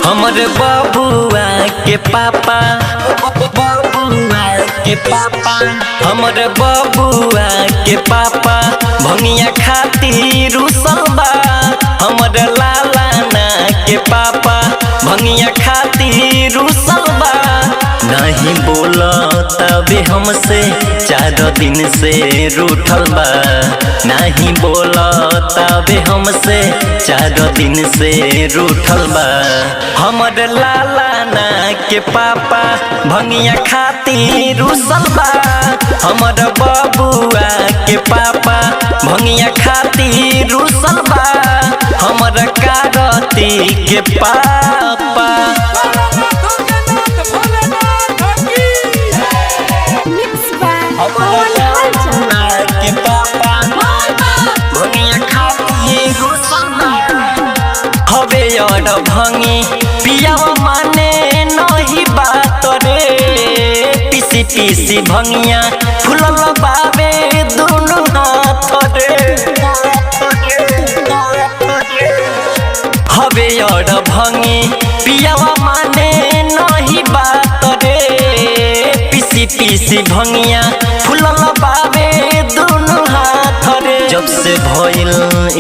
हमर बबुआ के पापा हमर बबुआ के पापा भंगिया खातिर रुसलबा। हमर लाला ना के पापा भंगिया खातिर रुसलबा। नहीं बोला तबे हमसे 4 दिन से रूठल बा। नहीं बोला तबे हमसे 4 दिन से रूठल बा। हमर लाला ना के पापा भंगिया खातिर रुसल बा। हमर बबुआ के पापा भंगिया खातिर रुसल बा। हमर कारती के पापा भंगी पिया माने नहीं बात रे। पीसी पीसी भंगिया फुलल बाबे दोनों हाथ रे। हवे और भंगी पिया माने नहीं बात रे। पीसी पीसी भंगिया फुलल बाबे दोनों हाथ रे। जब से भइल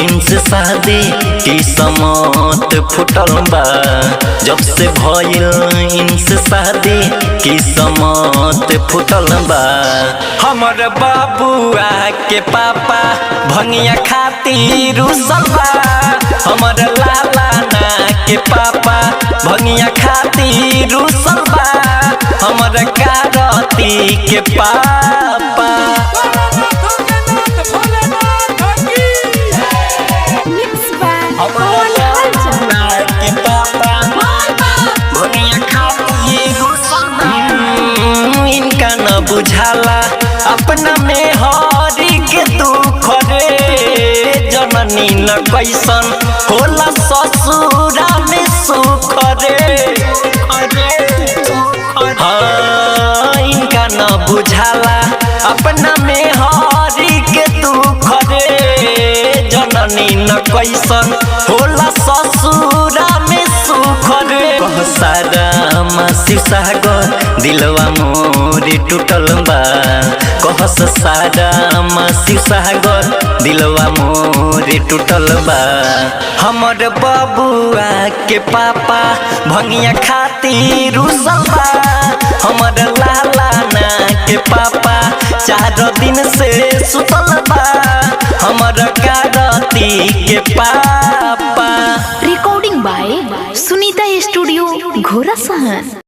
इनसे शादी किस्मत फुटल बा। जब से भइल इनसे शादी किस्मत फुटल बा। हमर बबुआ के पापा भंगिया खातिर रुसल बा। हमर लाला ना के पापा भंगिया खातिर रुसल बा। हमर कारती के पापा बुझाला अपना में हरी के दुख रे। जननी न कैसन होला ससुरा में सुख रे। हाँ इनका न बुझाला अपना में हरी के दुख रे। जननी न कैसन होला ससुरा में सुख रे। कह सारा मासी सागर दिलवा मोरी टूटल बा। कहस सारा मासी सागर दिलवा मोरी टूटल बा। हमर बबुआ के पापा भंगिया खातिर रुसल बा। हमर लाला ना के पापा 4 दिन से सुतल बा। हमर कारती के पापा। रिकॉर्डिंग बाय सुनीता स्टूडियो घोड़ा सहन।